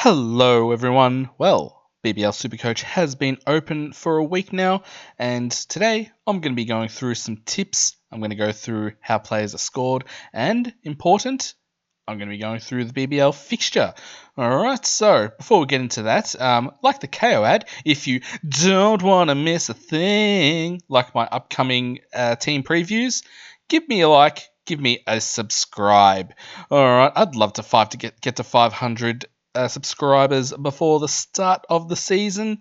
Hello everyone. Well, BBL Supercoach has been open for a week now, and today I'm going to be going through some tips. I'm going to go through how players are scored, and important, I'm going to be going through the BBL fixture. Alright, so before we get into that, like the KO ad, if you don't want to miss a thing, like my upcoming team previews, give me a like, give me a subscribe. Alright, I'd love to get to 500 subscribers before the start of the season.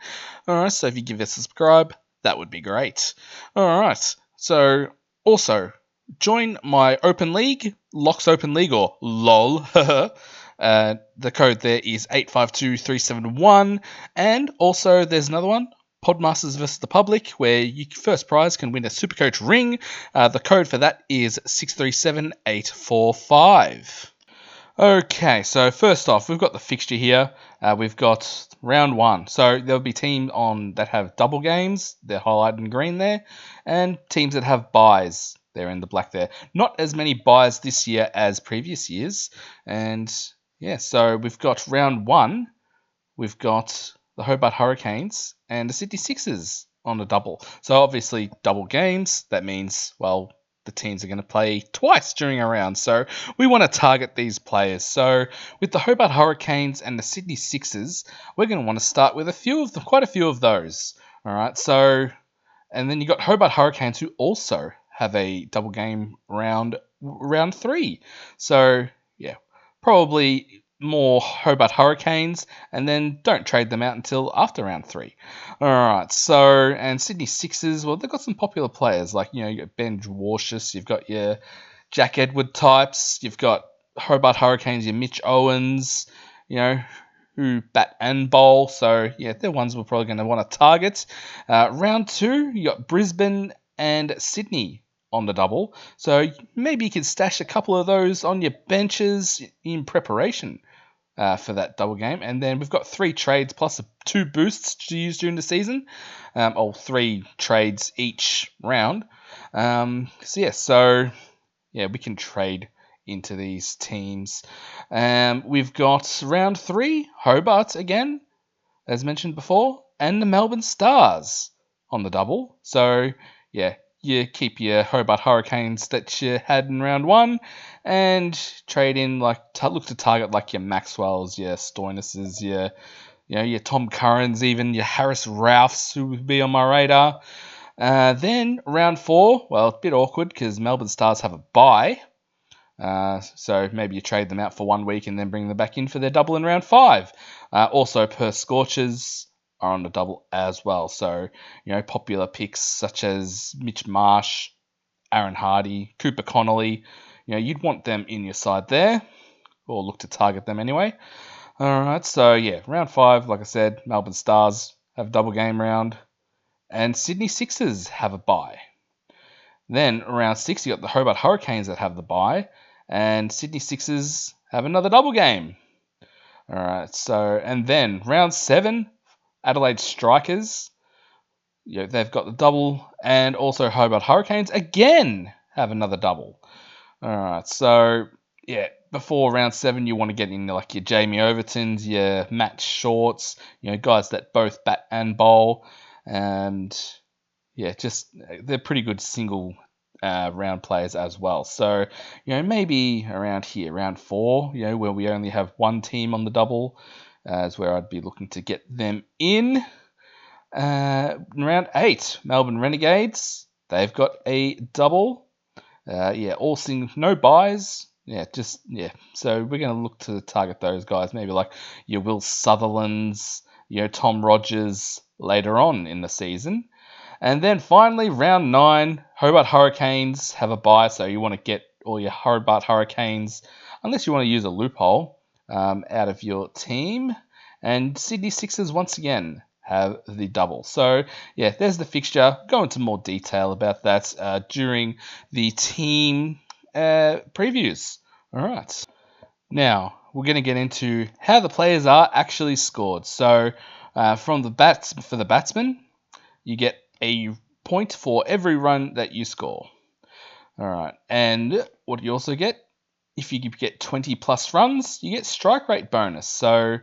Alright, so if you give us a subscribe, that would be great. Alright, so also join my Open League, Lochs Open League, or LOL. The code there is 852371, and also there's another one, Podmasters versus the Public, where your first prize can win a Supercoach ring. The code for that is 637845. Okay, so first off, we've got the fixture here. We've got round one. So there'll be teams on that have double games. They're highlighted in green there. And teams that have buys. They're in the black there. Not as many buys this year as previous years. And yeah, so we've got round one. We've got the Hobart Hurricanes and the Sydney Sixers on a double. So obviously double games. That means, well, the teams are going to play twice during a round. So we want to target these players. So with the Hobart Hurricanes and the Sydney Sixers, we're going to want to start with quite a few of those. All right. So, and then you got Hobart Hurricanes who also have a double game round three. So yeah, probably more Hobart Hurricanes, and then don't trade them out until after round three. All right, so, and Sydney Sixers, well, they've got some popular players, like, you got Ben Warshus, you've got your Jack Edward types, you've got Hobart Hurricanes, your Mitch Owens, who bat and bowl, so, yeah, they're ones we're probably going to want to target. Round two, you got Brisbane and Sydney on the double, so maybe you could stash a couple of those on your benches in preparation for that double game. And then we've got 3 trades plus 2 boosts to use during the season, or 3 trades each round. So we can trade into these teams. We've got round 3, Hobart again, as mentioned before, and the Melbourne Stars on the double. So yeah, you keep your Hobart Hurricanes that you had in round 1 and trade in, look to target like your Maxwells, your Stoinuses, your Tom Currans, even your Harris Ralphs who would be on my radar. Then round 4, well, a bit awkward because Melbourne Stars have a bye. So maybe you trade them out for 1 week and then bring them back in for their double in round 5. Also, Perth Scorchers are on the double as well. So, popular picks such as Mitch Marsh, Aaron Hardy, Cooper Connolly, you'd want them in your side there, or look to target them anyway. All right, so yeah, round 5, like I said, Melbourne Stars have a double game round, and Sydney Sixers have a bye. Then round 6, you got the Hobart Hurricanes that have the bye, and Sydney Sixers have another double game. All right, so, and then round 7, Adelaide Strikers, they've got the double, and also Hobart Hurricanes again have another double. All right, so yeah, before round 7, you want to get in like your Jamie Overtons, your Matt Shorts, guys that both bat and bowl, and yeah, they're pretty good single round players as well. So maybe around here, round 4, where we only have one team on the double, is where I'd be looking to get them in. Round 8, Melbourne Renegades, they've got a double. All no buys. So we're going to look to target those guys, maybe like your Will Sutherlands, Tom Rogers later on in the season. And then finally, round 9, Hobart Hurricanes have a bye, so you want to get all your Hobart Hurricanes, unless you want to use a loophole, out of your team. And Sydney Sixers, once again, have the double. So, yeah, there's the fixture. Go into more detail about that during the team previews. All right. Now, we're going to get into how the players are actually scored. So, for the batsman, you get a point for every run that you score. All right. And what do you also get? If you get 20 plus runs, you get strike rate bonus. So,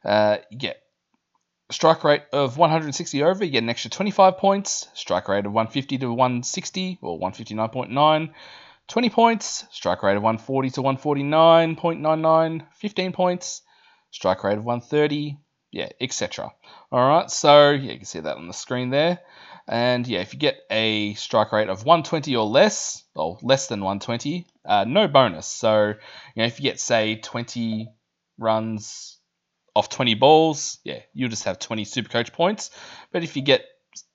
You get strike rate of 160 over, you get an extra 25 points. Strike rate of 150 to 160, or 159.9, 20 points. Strike rate of 140 to 149.99, 15 points. Strike rate of 130, yeah, etc. Alright, so yeah, you can see that on the screen there. And yeah, if you get a strike rate of 120 or less, or less than 120, no bonus. So, if you get, say, 20 runs off 20 balls, yeah, you'll just have 20 Supercoach points. But if you get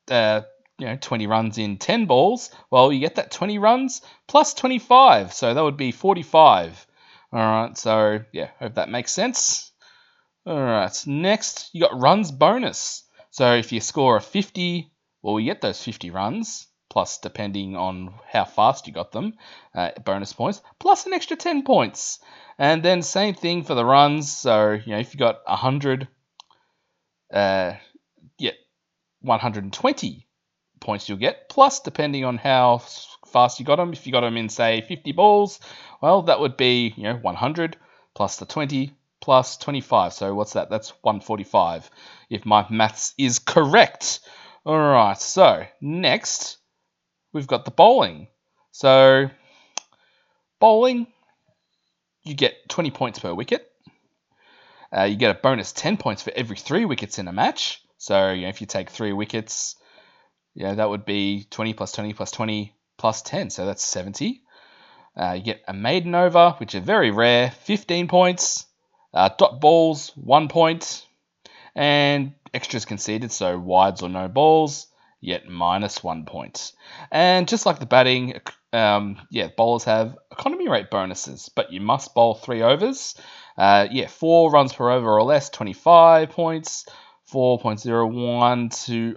20 runs in 10 balls, well, you get that 20 runs plus 25, so that would be 45. All right, so yeah, hope that makes sense. All right, next you got runs bonus. So if you score a 50, well, you get those 50 runs, plus depending on how fast you got them, bonus points, plus an extra 10 points. And then same thing for the runs. So, if you got 100, yeah, 120 points you'll get, plus depending on how fast you got them. If you got them in, say, 50 balls, well, that would be, 100 plus the 20 plus 25. So what's that? That's 145, if my maths is correct. All right, so next we've got the bowling. So bowling, you get 20 points per wicket. You get a bonus 10 points for every 3 wickets in a match. So, if you take 3 wickets, that would be 20 plus 20 plus 20 plus 10. So that's 70. You get a maiden over, which are very rare, 15 points. Dot balls, 1 point. And extras conceded, so wides or no balls, you get minus 1 point. And just like the batting, bowlers have economy rate bonuses, but you must bowl 3 overs. 4 runs per over or less, 25 points. 4.01 to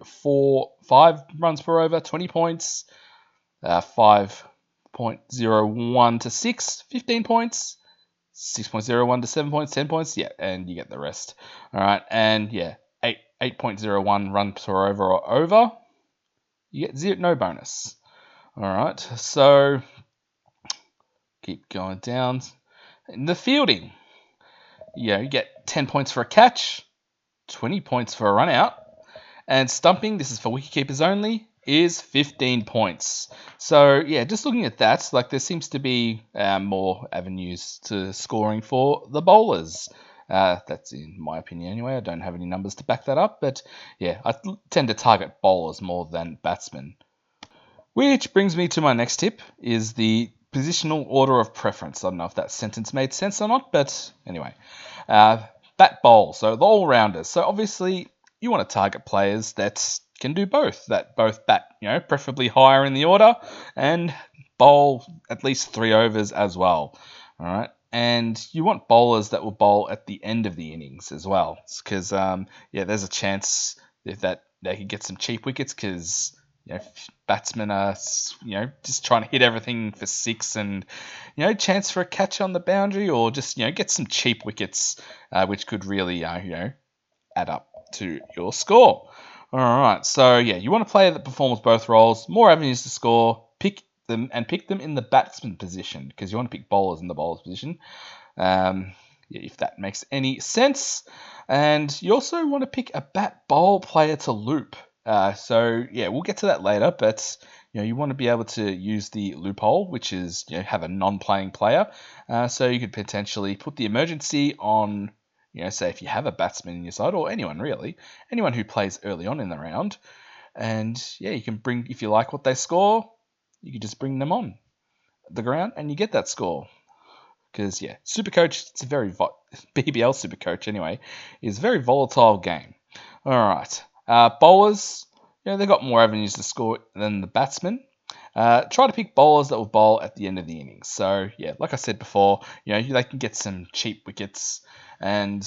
5 runs per over, 20 points. 5.01 to 6, 15 points. 6.01 to 7 points, 10 points, yeah, and you get the rest. All right, and 8.01 runs per over or over, you get no bonus. All right, so keep going down. In the fielding, you get 10 points for a catch, 20 points for a run out, and stumping, this is for wicketkeepers only, is 15 points. So, just looking at that, there seems to be more avenues to scoring for the bowlers. That's in my opinion anyway. I don't have any numbers to back that up, but I tend to target bowlers more than batsmen. Which brings me to my next tip, is the positional order of preference. I don't know if that sentence made sense or not, but anyway. Bat bowl, so the all-rounders. So obviously you want to target players that can do both, that both bat, preferably higher in the order, and bowl at least 3 overs as well. All right. And you want bowlers that will bowl at the end of the innings as well, because there's a chance that they could get some cheap wickets, because batsmen are just trying to hit everything for 6, and chance for a catch on the boundary, or just get some cheap wickets, which could really add up to your score. All right, so you want a player that performs both roles, more avenues to score, pick them in the batsman position, because you want to pick bowlers in the bowler's position. If that makes any sense. And you also want to pick a bat bowl player to loop. We'll get to that later, but you want to be able to use the loophole, which is have a non-playing player. So you could potentially put the emergency on, say if you have a batsman in your side, or anyone who plays early on in the round, and you can bring, if you like what they score, you can just bring them on the ground and you get that score. Because Supercoach, it's a very BBL Supercoach anyway, is a very volatile game. All right. Bowlers, they've got more avenues to score than the batsmen. Try to pick bowlers that will bowl at the end of the innings. So, like I said before, they can get some cheap wickets, and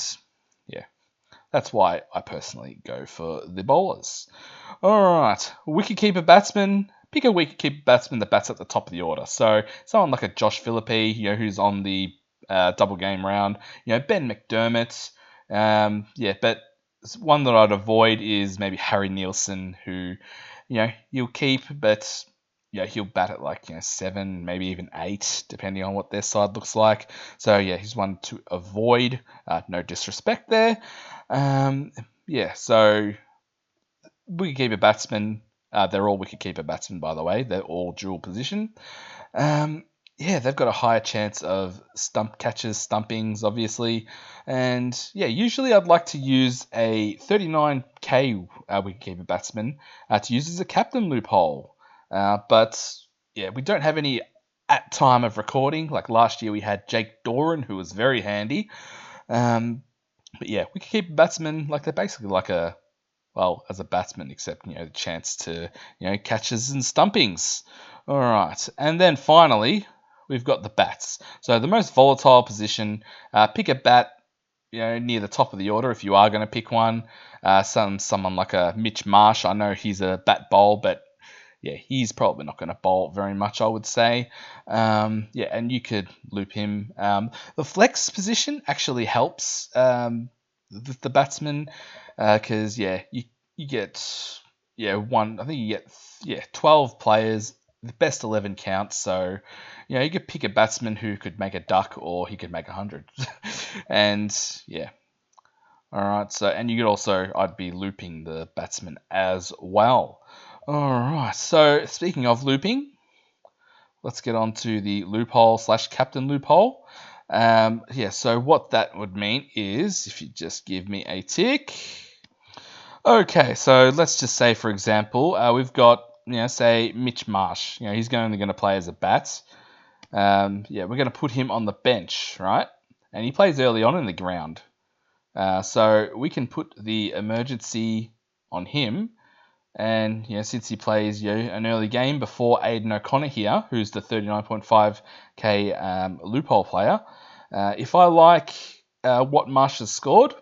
that's why I personally go for the bowlers. All right, wicketkeeper batsman. Pick a wicketkeeper batsman that bats at the top of the order. So someone like a Josh Philippe, who's on the double game round. Ben McDermott. But one that I'd avoid is maybe Harry Nielsen, who you'll keep, but yeah, he'll bat at like 7, maybe even 8, depending on what their side looks like. So yeah, he's one to avoid. No disrespect there. Yeah, so wicketkeeper batsmen. They're all wicketkeeper batsmen, by the way. They're all dual position. Um, yeah, they've got a higher chance of stump catches, stumpings, obviously. And yeah, usually I'd like to use a 39k wicketkeeper batsman to use as a captain loophole. But yeah, we don't have any at time of recording. Like last year, we had Jake Doran, who was very handy. But yeah, wicketkeeper batsmen, like they're basically like a well, as a batsman, except the chance to catches and stumpings. All right, and then finally we've got the bats. So the most volatile position. Pick a bat, near the top of the order if you are going to pick one. Someone like a Mitch Marsh. I know he's a bat bowl, but yeah, he's probably not going to bowl very much, I would say. Yeah, and you could loop him. The flex position actually helps the batsman because you get one. I think you get 12 players. The best 11 counts, so you could pick a batsman who could make a duck or he could make 100, and yeah. All right, so and you could also I'd be looping the batsman as well. All right, so speaking of looping, let's get on to the loophole / captain loophole. Yeah, so what that would mean is if you just give me a tick. Okay, so let's just say, for example, we've got, say Mitch Marsh. He's only going to play as a bat. Yeah, we're going to put him on the bench, right? And he plays early on in the ground. So we can put the emergency on him. And since he plays an early game before Aidan O'Connor here, who's the 39.5k loophole player, if I like what Marsh has scored,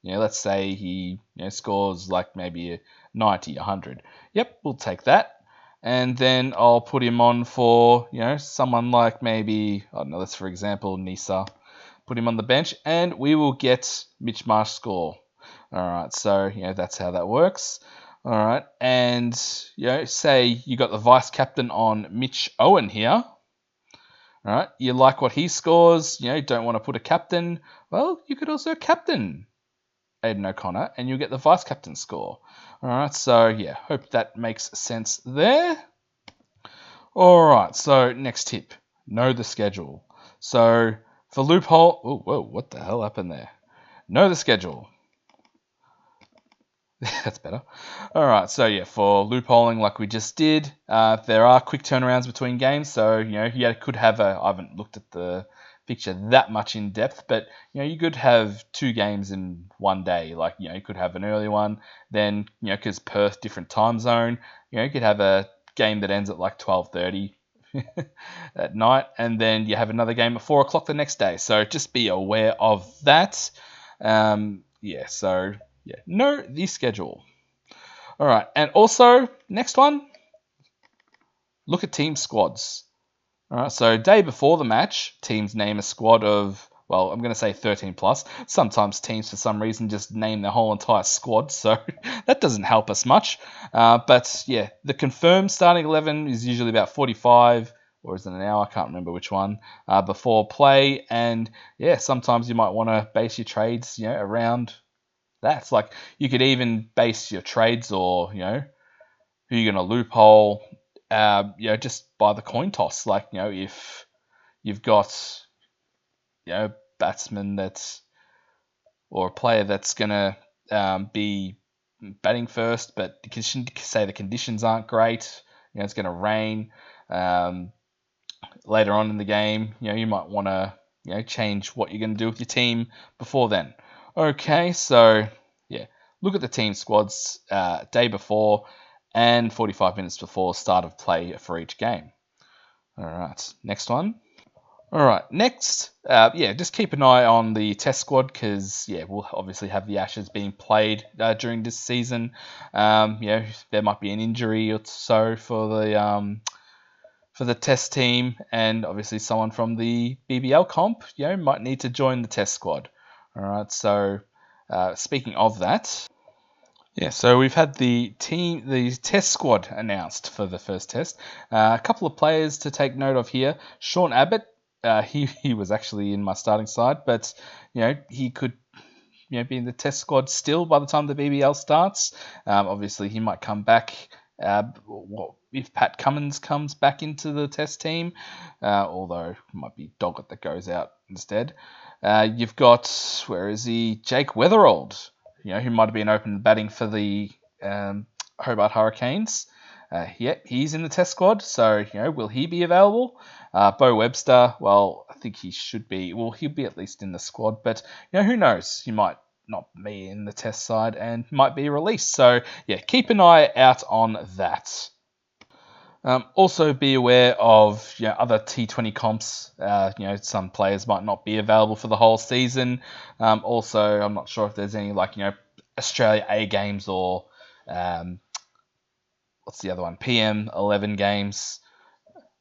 let's say he scores like maybe a 90, 100. Yep, we'll take that. And then I'll put him on for someone like maybe, I don't know, let's for example Nisa. Put him on the bench, and we will get Mitch Marsh score. All right, so that's how that works. All right, and say you got the vice captain on Mitch Owen here. All right, you like what he scores. Don't want to put a captain. Well, you could also captain Aidan O'Connor, and you'll get the vice captain score. All right, so yeah, hope that makes sense there. All right, so next tip: know the schedule. So for loophole, oh, whoa, what the hell happened there? Know the schedule. That's better. All right, so yeah, for loopholing like we just did, there are quick turnarounds between games. So you could have I haven't looked at the picture that much in depth, but you could have 2 games in one day. Like you could have an early one, then because Perth different time zone, you could have a game that ends at like 12:30 at night, and then you have another game at 4 o'clock the next day. So just be aware of that. So know the schedule. All right, and also next one, look at team squads. All right, so day before the match, teams name a squad of, well, I'm going to say 13 plus. Sometimes teams, for some reason, just name their whole entire squad, so that doesn't help us much. But yeah, the confirmed starting 11 is usually about 45, or is it an hour? I can't remember which one, before play. And yeah, sometimes you might want to base your trades, around that. It's like you could even base your trades or, who you're going to loophole, just by the coin toss. Like, if you've got, batsman that's, or a player that's going to be batting first, but say the conditions aren't great, it's going to rain later on in the game, you might want to, change what you're going to do with your team before then. Okay, so yeah, look at the team squads day before and 45 minutes before start of play for each game. All right, next one. All right, next, just keep an eye on the test squad because, we'll obviously have the Ashes being played during this season. There might be an injury or so for the test team, and obviously someone from the BBL comp, might need to join the test squad. All right, so speaking of that, Yeah, so we've had the test squad announced for the first test. A couple of players to take note of here. Sean Abbott, he was actually in my starting side, but he could be in the test squad still by the time the BBL starts. Obviously, he might come back. If Pat Cummins comes back into the test team, although it might be Doggett that goes out instead. You've got, where is he? Jake Weatherald, who might have been open batting for the Hobart Hurricanes. Yeah, he's in the test squad, so will he be available? Bo Webster, well, I think he should be. Well, he'll be at least in the squad, but who knows? He might not be in the test side and might be released. So yeah, keep an eye out on that. Also, be aware of other T20 comps. Some players might not be available for the whole season. Also, I'm not sure if there's any Australia A games or um, what's the other one? PM 11 games.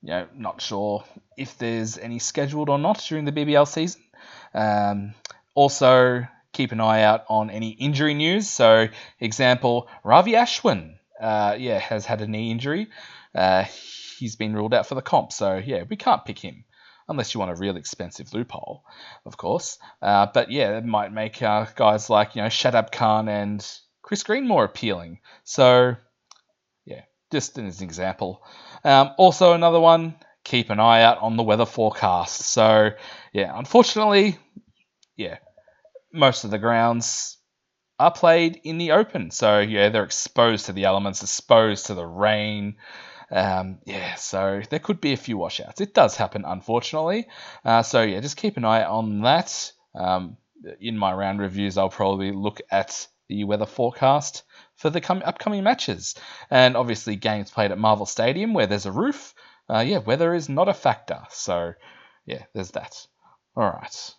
Not sure if there's any scheduled or not during the BBL season. Also, keep an eye out on any injury news. So, example, Ravi Ashwin, has had a knee injury. He's been ruled out for the comp. So, yeah, we can't pick him unless you want a real expensive loophole, of course. But yeah, it might make guys like Shadab Khan and Chris Green more appealing. So, yeah, just as an example. Also, another one, keep an eye out on the weather forecast. So, yeah, unfortunately, yeah, most of the grounds are played in the open. So, yeah, they're exposed to the elements, exposed to the rain. So there could be a few washouts. It does happen, unfortunately. So, yeah, just keep an eye on that. In my round reviews, I'll probably look at the weather forecast for the upcoming matches. And obviously, games played at Marvel Stadium where there's a roof. Weather is not a factor. So, yeah, there's that. All right.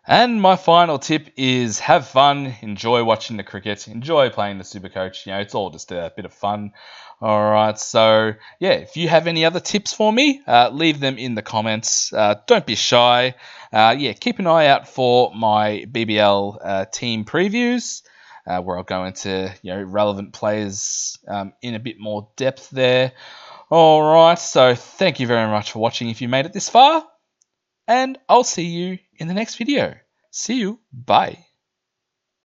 And my final tip is have fun, enjoy watching the cricket, enjoy playing the Supercoach. It's all just a bit of fun. All right, so yeah, if you have any other tips for me, leave them in the comments. Don't be shy. Keep an eye out for my BBL team previews, where I'll go into relevant players in a bit more depth there. All right, so thank you very much for watching. If you made it this far, and I'll see you in the next video. See you. Bye.